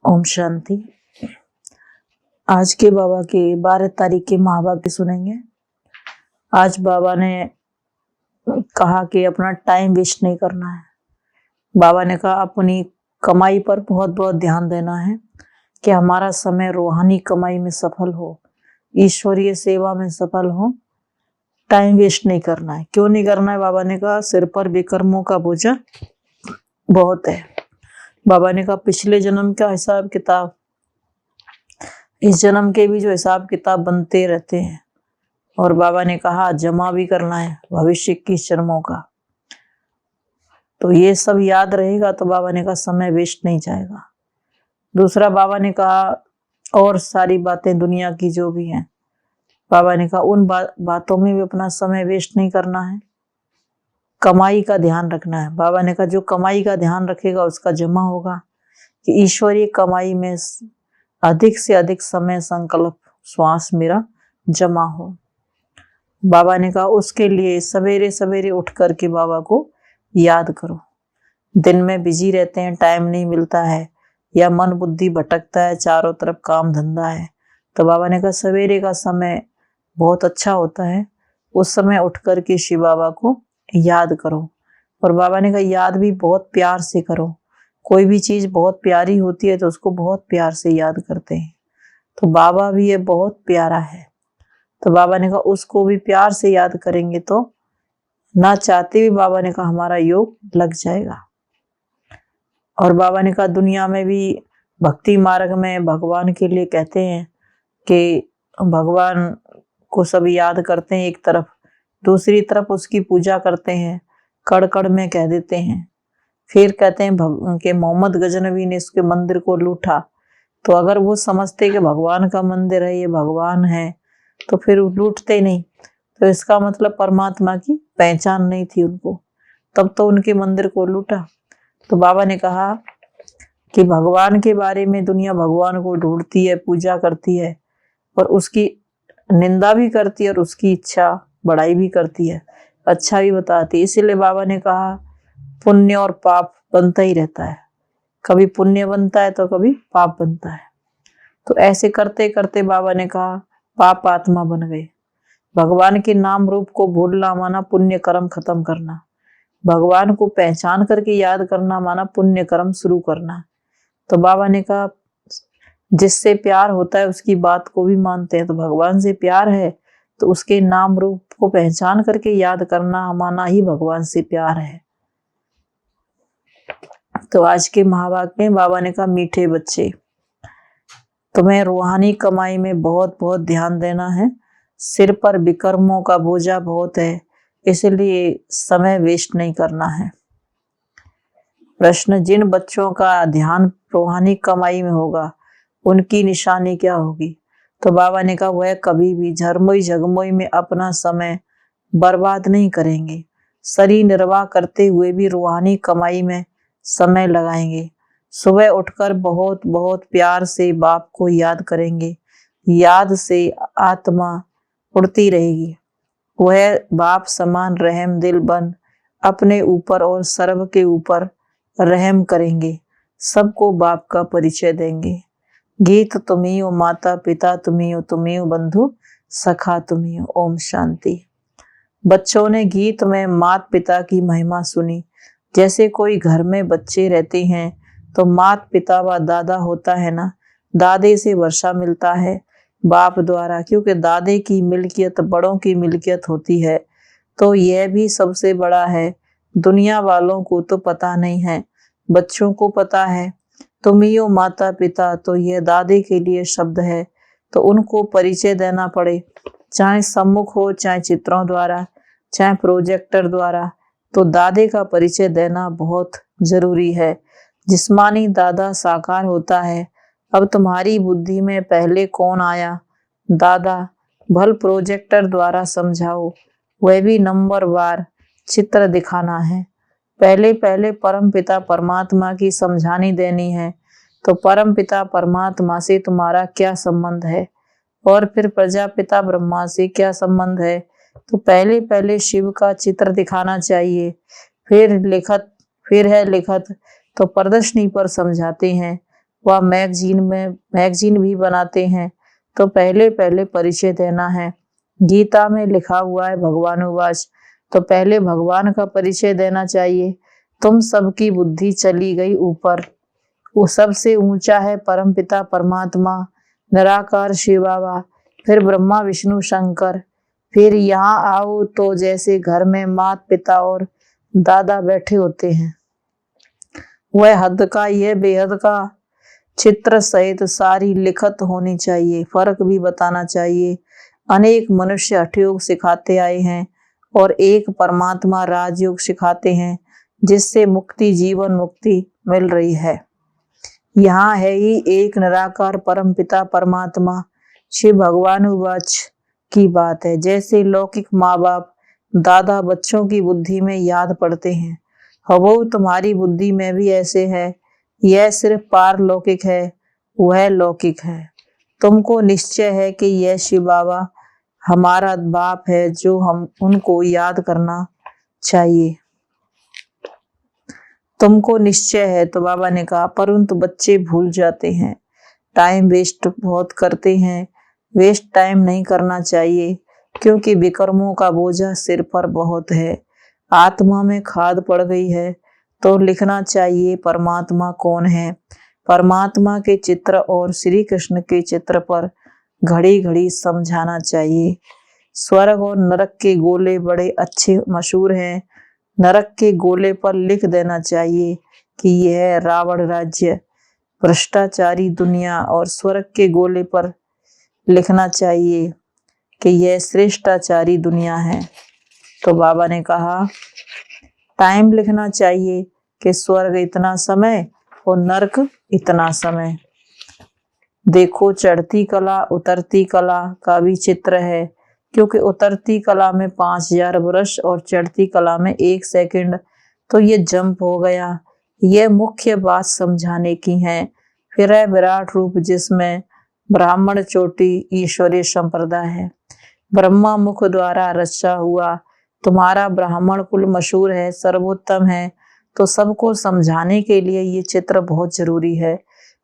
ओम शांति। आज के बाबा के 12 तारीख के महावाक्य सुनेंगे। आज बाबा ने कहा कि अपना टाइम वेस्ट नहीं करना है। बाबा ने कहा अपनी कमाई पर बहुत बहुत ध्यान देना है कि हमारा समय रूहानी कमाई में सफल हो, ईश्वरीय सेवा में सफल हो। टाइम वेस्ट नहीं करना है। क्यों नहीं करना है? बाबा ने कहा सिर पर विकर्मों का बोझ बहुत है। बाबा ने कहा पिछले जन्म का हिसाब किताब, इस जन्म के भी जो हिसाब किताब बनते रहते हैं। और बाबा ने कहा जमा भी करना है भविष्य की जन्मों का। तो ये सब याद रहेगा तो बाबा ने कहा समय वेस्ट नहीं जाएगा। दूसरा बाबा ने कहा और सारी बातें दुनिया की जो भी हैं, बाबा ने कहा उन बातों में भी अपना समय वेस्ट नहीं करना है। कमाई का ध्यान रखना है। बाबा ने कहा जो कमाई का ध्यान रखेगा उसका जमा होगा। कि ईश्वरीय कमाई में अधिक से अधिक समय संकल्प श्वास मेरा जमा हो। बाबा ने कहा उसके लिए सवेरे सवेरे उठ करके बाबा को याद करो। दिन में बिजी रहते हैं, टाइम नहीं मिलता है, या मन बुद्धि भटकता है, चारों तरफ काम धंधा है, तो बाबा ने कहा सवेरे का समय बहुत अच्छा होता है। उस समय उठ करके शिव बाबा को याद करो। और बाबा ने कहा याद भी बहुत प्यार से करो। कोई भी चीज बहुत प्यारी होती है तो उसको बहुत प्यार से याद करते हैं। तो बाबा भी ये बहुत प्यारा है, तो बाबा ने कहा उसको भी प्यार से याद करेंगे तो ना चाहते भी बाबा ने कहा हमारा योग लग जाएगा। और बाबा ने कहा दुनिया में भी भक्ति मार्ग में भगवान के लिए कहते हैं कि भगवान को सब याद करते हैं एक तरफ, दूसरी तरफ उसकी पूजा करते हैं, कड़ कड़ में कह देते हैं। फिर कहते हैं कि मोहम्मद गजनवी ने इसके मंदिर को लूटा। तो अगर वो समझते कि भगवान का मंदिर है, ये भगवान है, तो फिर लूटते नहीं। तो इसका मतलब परमात्मा की पहचान नहीं थी उनको, तब तो उनके मंदिर को लूटा। तो बाबा ने कहा कि भगवान के बारे में दुनिया भगवान को ढूंढती है, पूजा करती है, और उसकी निंदा भी करती है और उसकी इच्छा बड़ाई भी करती है, अच्छा भी बताती है। इसीलिए बाबा ने कहा पुण्य और पाप बनता ही रहता है, कभी पुण्य बनता है तो कभी पाप बनता है। तो ऐसे करते करते बाबा ने कहा पाप आत्मा बन गए। भगवान के नाम रूप को भूलना माना पुण्य कर्म खत्म करना, भगवान को पहचान करके याद करना माना पुण्य कर्म शुरू करना। तो बाबा ने कहा जिससे प्यार होता है उसकी बात को भी मानते हैं। तो भगवान से प्यार है तो उसके नाम रूप को पहचान करके याद करना माना ही भगवान से प्यार है। तो आज के महावाक्य में बाबा ने कहा मीठे बच्चे, तुम्हें रूहानी कमाई में बहुत बहुत ध्यान देना है। सिर पर विकर्मों का बोझा बहुत है, इसलिए समय वेस्ट नहीं करना है। प्रश्न, जिन बच्चों का ध्यान रूहानी कमाई में होगा उनकी निशानी क्या होगी? तो बाबा ने कहा वह कभी भी झरमोई झगमोई में अपना समय बर्बाद नहीं करेंगे। शरीर निर्वाह करते हुए भी रूहानी कमाई में समय लगाएंगे। सुबह उठकर बहुत बहुत प्यार से बाप को याद करेंगे। याद से आत्मा उड़ती रहेगी। वह बाप समान रहम दिल बन अपने ऊपर और सर्व के ऊपर रहम करेंगे। सबको बाप का परिचय देंगे। गीत तुम्ही हो, माता पिता तुम्ही हो, तुम्ही हो बंधु सखा तुम्ही हो। ओम शांति। बच्चों ने गीत में माता पिता की महिमा सुनी। जैसे कोई घर में बच्चे रहते हैं तो माता पिता व दादा होता है ना, दादे से वर्षा मिलता है बाप द्वारा, क्योंकि दादे की मिल्कियत बड़ों की मिल्कियत होती है। तो यह भी सबसे बड़ा है। दुनिया वालों को तो पता नहीं है, बच्चों को पता है। तुम ही हो माता पिता, तो यह दादे के लिए शब्द है। तो उनको परिचय देना पड़े, चाहे सम्मुख हो, चाहे चित्रों द्वारा, चाहे प्रोजेक्टर द्वारा, तो दादे का परिचय देना बहुत जरूरी है। जिस्मानी दादा साकार होता है। अब तुम्हारी बुद्धि में पहले कौन आया? दादा। भल प्रोजेक्टर द्वारा समझाओ, वह भी नंबर वार चित्र दिखाना है। पहले पहले परम पिता परमात्मा की समझानी देनी है। तो परम पिता परमात्मा से तुम्हारा क्या संबंध है, और फिर प्रजापिता ब्रह्मा से क्या संबंध है? तो पहले पहले शिव का चित्र दिखाना चाहिए। फिर है लिखत, तो प्रदर्शनी पर समझाते हैं। वह मैगजीन भी बनाते हैं, तो पहले पहले परिचय देना है। गीता में लिखा हुआ है भगवानुवाच, तो पहले भगवान का परिचय देना चाहिए। तुम सबकी बुद्धि चली गई ऊपर, वो सबसे ऊंचा है परमपिता परमात्मा, निराकार शिव बाबा, फिर ब्रह्मा विष्णु शंकर। फिर यहाँ आओ तो जैसे घर में माता पिता और दादा बैठे होते हैं, वह हद का यह बेहद का चित्र सहित सारी लिखत होनी चाहिए। फर्क भी बताना चाहिए। अनेक मनुष्य हठयोग सिखाते आए हैं और एक परमात्मा राजयोग सिखाते हैं, जिससे मुक्ति जीवन मुक्ति मिल रही है। यहाँ है ही एक निराकार परम पिता परमात्मा शिव भगवानुवाच की बात है। जैसे लौकिक माँ बाप दादा बच्चों की बुद्धि में याद पड़ते हैं, हवो तुम्हारी बुद्धि में भी ऐसे है। यह सिर्फ पारलौकिक है, वह लौकिक है। तुमको निश्चय है कि यह शिव बाबा हमारा बाप है, जो हम उनको याद करना चाहिए। तुमको निश्चय है, तो बाबा ने कहा, परंतु बच्चे भूल जाते हैं, टाइम वेस्ट बहुत करते हैं। वेस्ट टाइम नहीं करना चाहिए, क्योंकि विकर्मों का बोझा सिर पर बहुत है। आत्मा में खाद पड़ गई है, तो लिखना चाहिए परमात्मा कौन है। परमात्मा के चित्र और श्री कृष्ण के चित्र पर घड़ी घड़ी समझाना चाहिए। स्वर्ग और नरक के गोले बड़े अच्छे मशहूर हैं। नरक के गोले पर लिख देना चाहिए कि यह रावण राज्य भ्रष्टाचारी दुनिया, और स्वर्ग के गोले पर लिखना चाहिए कि यह श्रेष्ठाचारी दुनिया है। तो बाबा ने कहा टाइम लिखना चाहिए कि स्वर्ग इतना समय और नरक इतना समय। देखो चढ़ती कला उतरती कला का भी चित्र है, क्योंकि उतरती कला में 5000 वर्ष और चढ़ती कला में 1 सेकंड, तो ये जंप हो गया। यह मुख्य बात समझाने की है। फिर है विराट रूप, जिसमें ब्राह्मण चोटी ईश्वरीय संप्रदाय है। ब्रह्मा मुख द्वारा रचा हुआ तुम्हारा ब्राह्मण कुल मशहूर है, सर्वोत्तम है, तो सबको समझाने के लिए ये चित्र बहुत जरूरी है।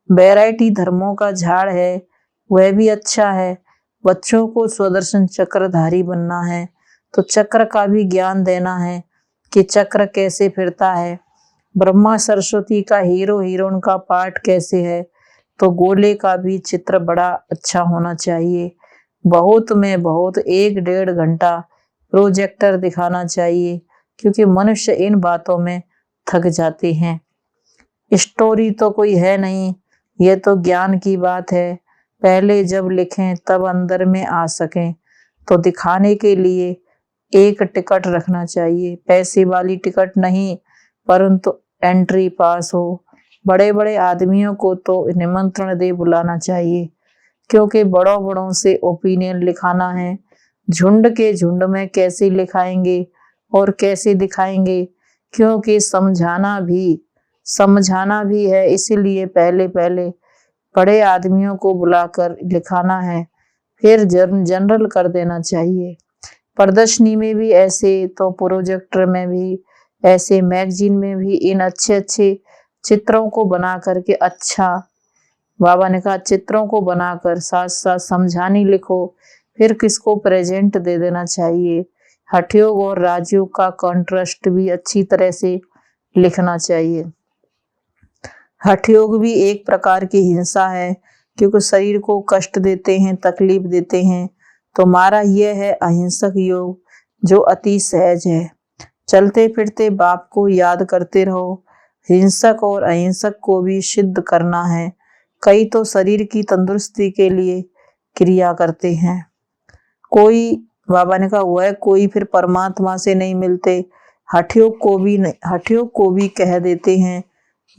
वैरायटी धर्मों का झाड़ है, वह भी अच्छा है। बच्चों को स्वदर्शन चक्रधारी बनना है, तो चक्र का भी ज्ञान देना है कि चक्र कैसे फिरता है। ब्रह्मा सरस्वती का हीरो हीरोइन का पाठ कैसे है, तो गोले का भी चित्र बड़ा अच्छा होना चाहिए। बहुत में बहुत 1-1.5 घंटा प्रोजेक्टर दिखाना चाहिए, क्योंकि मनुष्य इन बातों में थक जाते हैं। स्टोरी तो कोई है नहीं, ये तो ज्ञान की बात है। पहले जब लिखें तब अंदर में आ सकें, तो दिखाने के लिए एक टिकट रखना चाहिए। पैसे वाली टिकट नहीं, परंतु एंट्री पास हो। बड़े बड़े आदमियों को तो निमंत्रण दे बुलाना चाहिए, क्योंकि बड़ों बड़ों से ओपिनियन लिखाना है। झुंड के झुंड में कैसे लिखाएंगे और कैसे दिखाएंगे, क्योंकि समझाना भी है। इसीलिए पहले पहले बड़े आदमियों को बुलाकर लिखाना है, फिर जनरल कर देना चाहिए। प्रदर्शनी में भी ऐसे, तो प्रोजेक्टर में भी ऐसे, मैगजीन में भी इन अच्छे अच्छे चित्रों को बना करके, अच्छा बाबा ने कहा चित्रों को बनाकर साथ साथ समझानी लिखो, फिर किसको प्रेजेंट दे देना चाहिए। हठयोग और राजयोग का कॉन्ट्रास्ट भी अच्छी तरह से लिखना चाहिए। हठयोग भी एक प्रकार की हिंसा है, क्योंकि शरीर को कष्ट देते हैं, तकलीफ देते हैं। तो हमारा यह है अहिंसक योग, जो अति सहज है। चलते फिरते बाप को याद करते रहो। हिंसक और अहिंसक को भी सिद्ध करना है। कई तो शरीर की तंदुरुस्ती के लिए क्रिया करते हैं, कोई बाबा ने कहा वह कोई फिर परमात्मा से नहीं मिलते। हठयोग को भी कह देते हैं।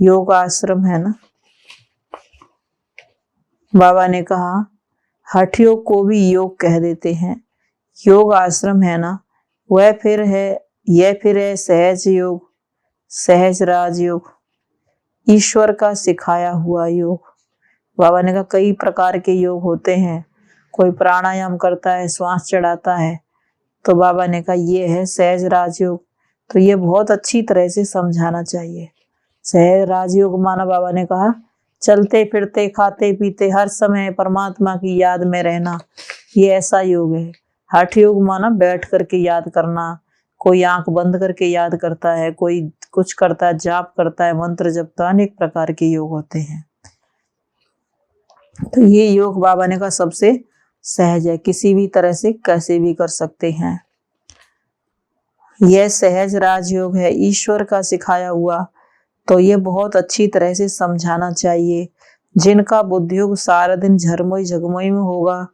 योग आश्रम है ना, बाबा ने कहा हठयोग को भी योग कह देते हैं। योग आश्रम है ना, यह फिर है सहज योग, सहज राजयोग, ईश्वर का सिखाया हुआ योग। बाबा ने कहा कई प्रकार के योग होते हैं, कोई प्राणायाम करता है, श्वास चढ़ाता है, तो बाबा ने कहा ये है सहज राजयोग। तो ये बहुत अच्छी तरह से समझाना चाहिए। सहज राजयोग माना बाबा ने कहा चलते फिरते खाते पीते हर समय परमात्मा की याद में रहना, ये ऐसा योग है। हठ योग माना बैठ करके याद करना, कोई आंख बंद करके याद करता है, कोई कुछ करता है, जाप करता है, मंत्र जपता, अनेक प्रकार के योग होते हैं। तो ये योग बाबा ने कहा सबसे सहज है, किसी भी तरह से कैसे भी कर सकते हैं। यह सहज राजयोग है, ईश्वर का सिखाया हुआ, तो ये बहुत अच्छी तरह से समझाना चाहिए। जिनका बुद्धियोग सारा दिन झरमोई झगमोई में होगा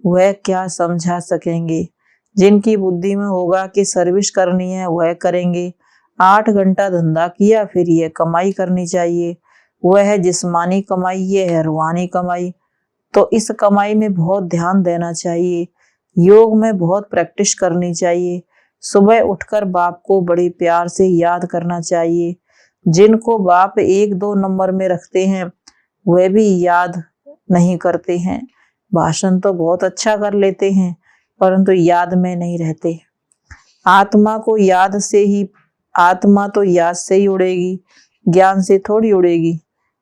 वह क्या समझा सकेंगे। जिनकी बुद्धि में होगा कि सर्विस करनी है वह करेंगे। 8 घंटा धंधा किया फिर यह कमाई करनी चाहिए, वह है जिस्मानी कमाई, ये है रूहानी कमाई। तो इस कमाई में बहुत ध्यान देना चाहिए, योग में बहुत प्रैक्टिस करनी चाहिए। सुबह उठकर बाप को बड़े प्यार से याद करना चाहिए। जिनको बाप 1-2 नंबर में रखते हैं वह भी याद नहीं करते हैं। भाषण तो बहुत अच्छा कर लेते हैं परंतु याद में नहीं रहते। आत्मा तो याद से ही उड़ेगी, ज्ञान से थोड़ी उड़ेगी।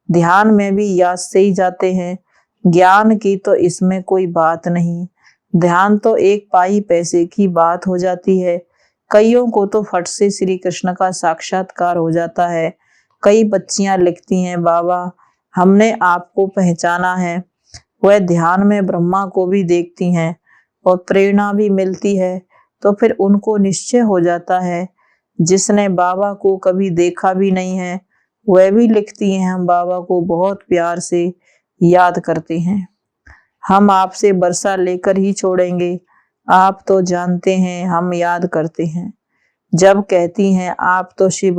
ध्यान में भी याद से ही जाते हैं, ज्ञान की तो इसमें कोई बात नहीं। ध्यान तो 1 पाई पैसे की बात हो जाती है। कईयों को तो फट से श्री कृष्ण का साक्षात्कार हो जाता है। कई बच्चियां लिखती हैं, बाबा हमने आपको पहचाना है। वह ध्यान में ब्रह्मा को भी देखती हैं और प्रेरणा भी मिलती है, तो फिर उनको निश्चय हो जाता है। जिसने बाबा को कभी देखा भी नहीं है वह भी लिखती हैं, हम बाबा को बहुत प्यार से याद करते हैं। हम आपसे बरसा लेकर ही छोड़ेंगे, आप तो जानते हैं हम याद करते हैं। जब कहती हैं आप तो शिव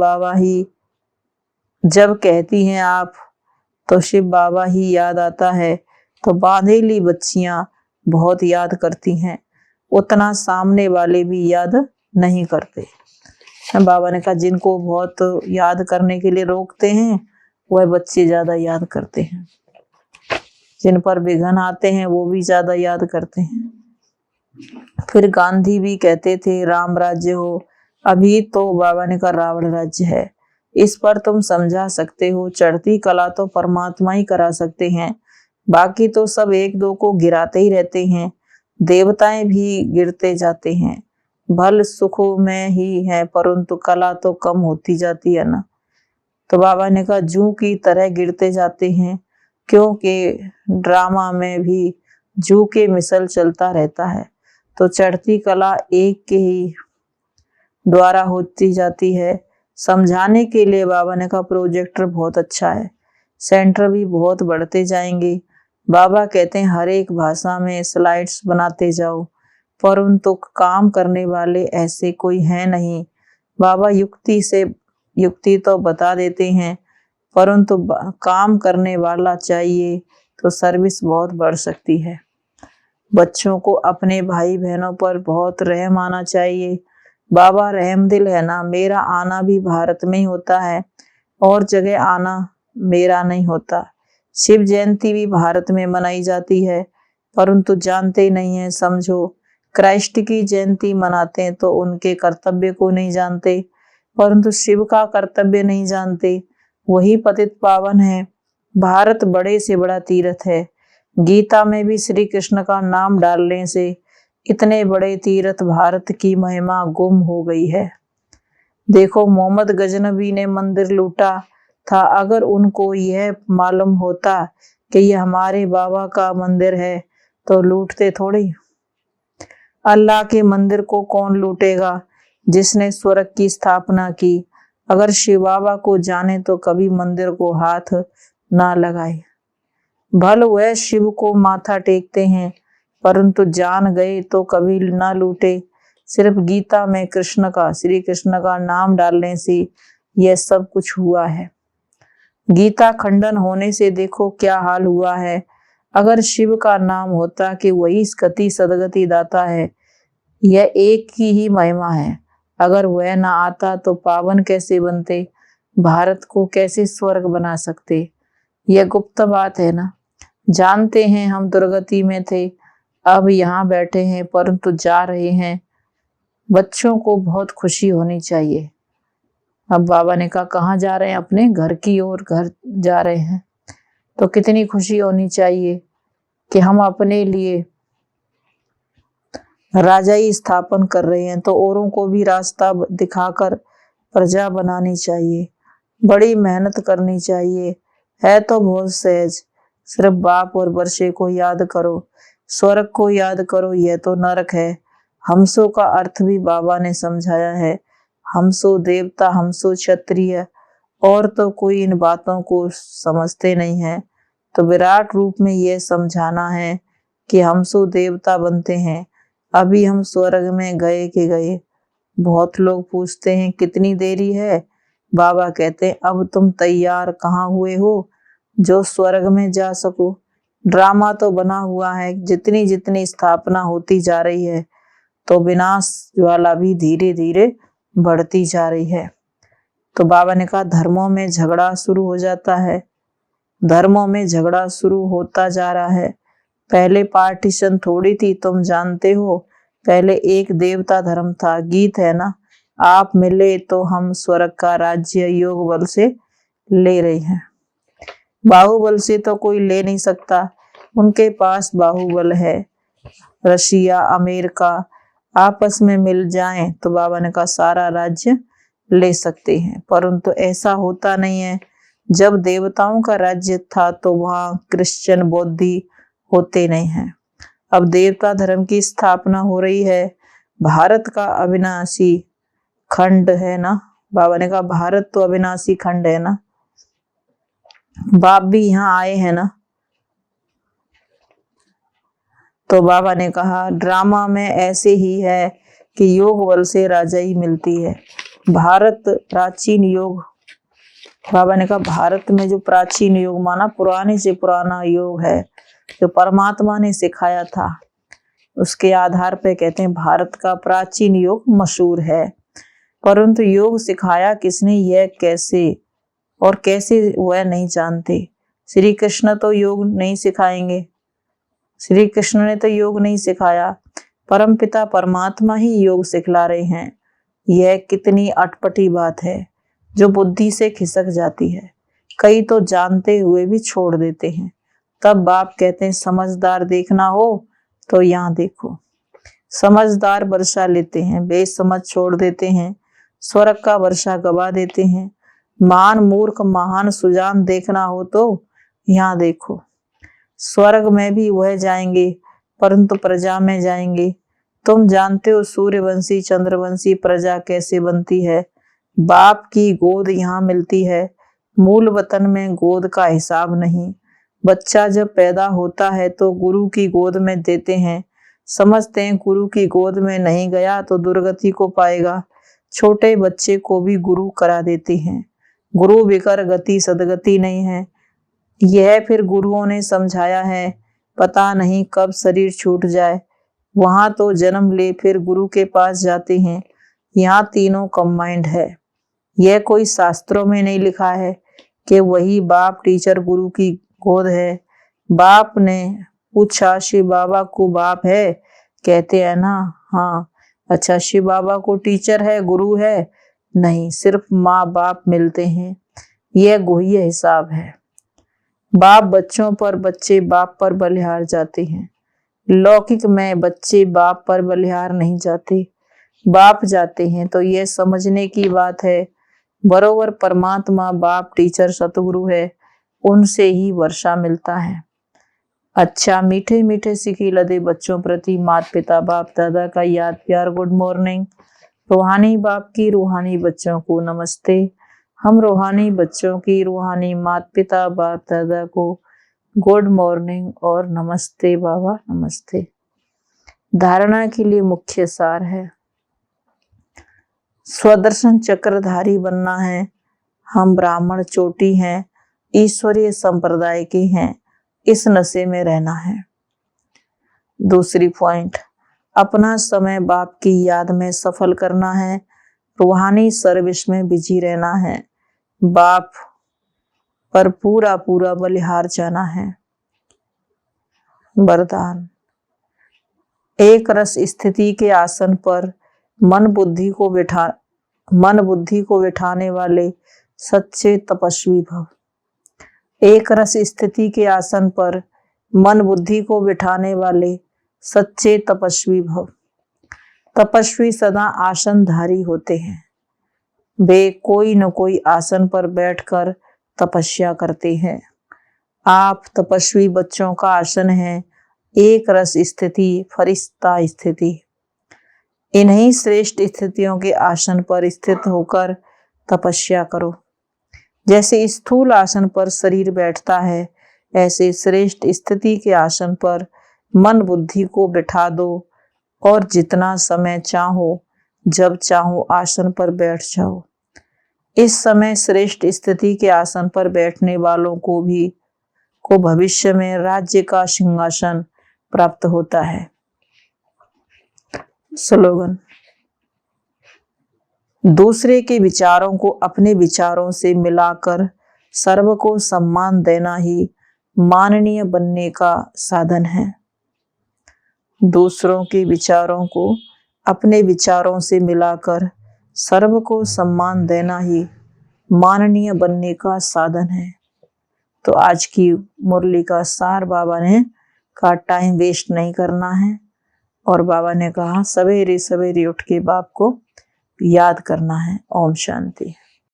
बाबा ही याद आता है, तो बांधेली बच्चियां बहुत याद करती हैं, उतना सामने वाले भी याद नहीं करते। बाबा ने कहा जिनको बहुत याद करने के लिए रोकते हैं वह बच्चे ज्यादा याद करते हैं, जिन पर विघ्न आते हैं वो भी ज्यादा याद करते हैं। फिर गांधी भी कहते थे राम राज्य हो, अभी तो बाबा ने कहा रावण राज्य है। इस पर तुम समझा सकते हो, चढ़ती कला तो परमात्मा ही करा सकते हैं, बाकी तो सब 1-2 को गिराते ही रहते हैं। देवताएं भी गिरते जाते हैं, भल सुखों में ही है परंतु कला तो कम होती जाती है ना। तो बाबा ने कहा जू की तरह गिरते जाते हैं, क्योंकि ड्रामा में भी जू के मिसल चलता रहता है। तो चढ़ती कला एक के ही द्वारा होती जाती है। समझाने के लिए बाबा ने कहा प्रोजेक्टर बहुत अच्छा है, सेंटर भी बहुत बढ़ते जाएंगे। बाबा कहते हैं हर एक भाषा में स्लाइड्स बनाते जाओ, परंतु काम करने वाले ऐसे कोई है नहीं। बाबा युक्ति तो बता देते हैं, परंतु काम करने वाला चाहिए तो सर्विस बहुत बढ़ सकती है। बच्चों को अपने भाई बहनों पर बहुत रहम आना चाहिए। बाबा रहम दिल है ना, मेरा आना भी भारत में ही होता है, और जगह आना मेरा नहीं होता। शिव जयंती भी भारत में मनाई जाती है, परंतु जानते नहीं है। समझो क्राइस्ट की जयंती मनाते हैं तो उनके कर्तव्य को नहीं जानते, परंतु शिव का कर्तव्य नहीं जानते। वही पतित पावन है। भारत बड़े से बड़ा तीर्थ है। गीता में भी श्री कृष्ण का नाम डालने से इतने बड़े तीर्थ भारत की महिमा गुम हो गई है। देखो मोहम्मद गजनबी ने मंदिर लूटा था, अगर उनको यह मालूम होता कि यह हमारे बाबा का मंदिर है तो लूटते थोड़ी। अल्लाह के मंदिर को कौन लूटेगा जिसने स्वर्ग की स्थापना की। अगर शिव बाबा को जाने तो कभी मंदिर को हाथ ना लगाए। भल वह शिव को माथा टेकते हैं, परंतु जान गए तो कभी ना लूटे। सिर्फ गीता में श्री कृष्ण का नाम डालने से यह सब कुछ हुआ है। गीता खंडन होने से देखो क्या हाल हुआ है। अगर शिव का नाम होता कि वही गति सदगति दाता है, यह एक की ही महिमा है। अगर वह ना आता तो पावन कैसे बनते, भारत को कैसे स्वर्ग बना सकते। यह गुप्त बात है ना। जानते हैं हम दुर्गति में थे, अब यहाँ बैठे हैं परंतु जा रहे हैं। बच्चों को बहुत खुशी होनी चाहिए। अब बाबा ने कहा कहाँ जा रहे हैं, अपने घर की ओर घर जा रहे हैं। तो कितनी खुशी होनी चाहिए कि हम अपने लिए राजाई स्थापन कर रहे हैं, तो औरों को भी रास्ता दिखाकर प्रजा बनानी चाहिए। बड़ी मेहनत करनी चाहिए, है तो बहुत सहज। सिर्फ बाप और वर्षे को याद करो, स्वर्ग को याद करो, यह तो नरक है। हमसो का अर्थ भी बाबा ने समझाया है। हमसो देवता, हमसो क्षत्रिय, और तो कोई इन बातों को समझते नहीं है। तो विराट रूप में यह समझाना है कि हमसो देवता बनते हैं, अभी हम स्वर्ग में गए कि गए। बहुत लोग पूछते हैं कितनी देरी है। बाबा कहते हैं अब तुम तैयार कहाँ हुए हो जो स्वर्ग में जा सको। ड्रामा तो बना हुआ है, जितनी जितनी स्थापना होती जा रही है तो विनाश ज्वाला भी धीरे धीरे बढ़ती जा रही है। तो बाबा ने कहा धर्मों में झगड़ा शुरू हो जाता है, धर्मों में झगड़ा शुरू होता जा रहा है। पहले पार्टीशन थोड़ी थी, तुम जानते हो, पहले एक देवता धर्म था। गीत है ना, आप मिले तो हम स्वर्ग का राज्य योग बल से ले रहे हैं। बाहुबल से तो कोई ले नहीं सकता, उनके पास बाहुबल है। रशिया, अमेरिका आपस में मिल जाएं तो बाबा ने कहा सारा राज्य ले सकते हैं, परंतु ऐसा होता नहीं है। जब देवताओं का राज्य था तो वहां क्रिश्चियन बौद्धि होते नहीं हैं। अब देवता धर्म की स्थापना हो रही है। भारत का अविनाशी खंड है ना, बाबा ने कहा भारत तो अविनाशी खंड है ना, बाप भी यहाँ आए हैं ना। तो बाबा ने कहा ड्रामा में ऐसे ही है कि योग बल से राजाई मिलती है। भारत प्राचीन योग, बाबा ने कहा भारत में जो प्राचीन योग माना पुराने से पुराना योग है, जो परमात्मा ने सिखाया था, उसके आधार पे कहते हैं भारत का प्राचीन योग मशहूर है। परंतु योग सिखाया किसने, यह कैसे और कैसे वह नहीं जानते। श्री कृष्ण तो योग नहीं सिखाएंगे, श्री कृष्ण ने तो योग नहीं सिखाया, परमपिता परमात्मा ही योग सिखला रहे हैं। यह कितनी अटपटी बात है जो बुद्धि से खिसक जाती है। कई तो जानते हुए भी छोड़ देते हैं। तब बाप कहते हैं समझदार देखना हो तो यहाँ देखो। समझदार वर्षा लेते हैं, बेसमझ छोड़ देते हैं, स्वर्ग का वर्षा गवा देते हैं। महान मूर्ख महान सुजान देखना हो तो यहाँ देखो। स्वर्ग में भी वह जाएंगे परंतु प्रजा में जाएंगे। तुम जानते हो सूर्यवंशी चंद्रवंशी प्रजा कैसे बनती है। बाप की गोद यहाँ मिलती है, मूल वतन में गोद का हिसाब नहीं। बच्चा जब पैदा होता है तो गुरु की गोद में देते हैं, समझते हैं गुरु की गोद में नहीं गया तो दुर्गति को पाएगा। छोटे बच्चे को भी गुरु करा देते हैं। गुरु बिकर गति सदगति नहीं है, यह फिर गुरुओं ने समझाया है। पता नहीं कब शरीर छूट जाए, वहां तो जन्म ले फिर गुरु के पास जाते हैं। यहाँ तीनों कंबाइंड है। यह कोई शास्त्रों में नहीं लिखा है कि वही बाप टीचर गुरु की गोद है। बाप ने पूछा शिव बाबा को बाप है, कहते हैं ना हाँ। अच्छा शिव बाबा को टीचर है गुरु है, नहीं, सिर्फ माँ बाप मिलते हैं। यह गुह्य हिसाब है। बाप बच्चों पर, बच्चे बाप पर बलिहार जाते हैं। लौकिक में बच्चे बाप पर बलिहार नहीं जाते, बाप जाते हैं। तो यह समझने की बात है, बरोबर परमात्मा बाप टीचर सतगुरु है, उनसे ही वर्षा मिलता है। अच्छा मीठे मीठे सिखी लदे बच्चों प्रति माता पिता बाप दादा का याद प्यार गुड मॉर्निंग। रूहानी बाप की रूहानी बच्चों को नमस्ते। हम रूहानी बच्चों की रूहानी माता पिता बाप दादा को गुड मॉर्निंग और नमस्ते बाबा नमस्ते। धारणा के लिए मुख्य सार है, स्वदर्शन चक्रधारी बनना है। हम ब्राह्मण चोटी हैं, ईश्वरीय संप्रदाय के हैं, इस नशे में रहना है। दूसरी पॉइंट, अपना समय बाप की याद में सफल करना है, रूहानी सर्विस में बिजी रहना है, बाप पर पूरा पूरा बलिहार जाना है। वरदान, एक रस स्थिति के आसन पर मन बुद्धि को बिठाने वाले सच्चे तपस्वी भव। एक रस स्थिति के आसन पर मन बुद्धि को बिठाने वाले सच्चे तपस्वी भव। तपस्वी सदा आसनधारी होते हैं। वे कोई न कोई आसन पर बैठकर तपस्या करते हैं। आप तपस्वी बच्चों का आसन है एक रस स्थिति, फरिश्ता स्थिति। इन्हीं श्रेष्ठ स्थितियों के आसन पर स्थित होकर तपस्या करो। जैसे स्थूल आसन पर शरीर बैठता है, ऐसे श्रेष्ठ स्थिति के आसन पर मन बुद्धि को बिठा दो और जितना समय चाहो, जब चाहो आसन पर बैठ जाओ। इस समय श्रेष्ठ स्थिति के आसन पर बैठने वालों को भविष्य में राज्य का सिंहासन प्राप्त होता है। स्लोगन। दूसरे के विचारों को अपने विचारों से मिलाकर सर्व को सम्मान देना ही माननीय बनने का साधन है। दूसरों के विचारों को अपने विचारों से मिलाकर सर्व को सम्मान देना ही माननीय बनने का साधन है। तो आज की मुरली का सार बाबा ने कहा टाइम वेस्ट नहीं करना है, और बाबा ने कहा सवेरे सवेरे उठ के बाप को याद करना है। ओम शांति।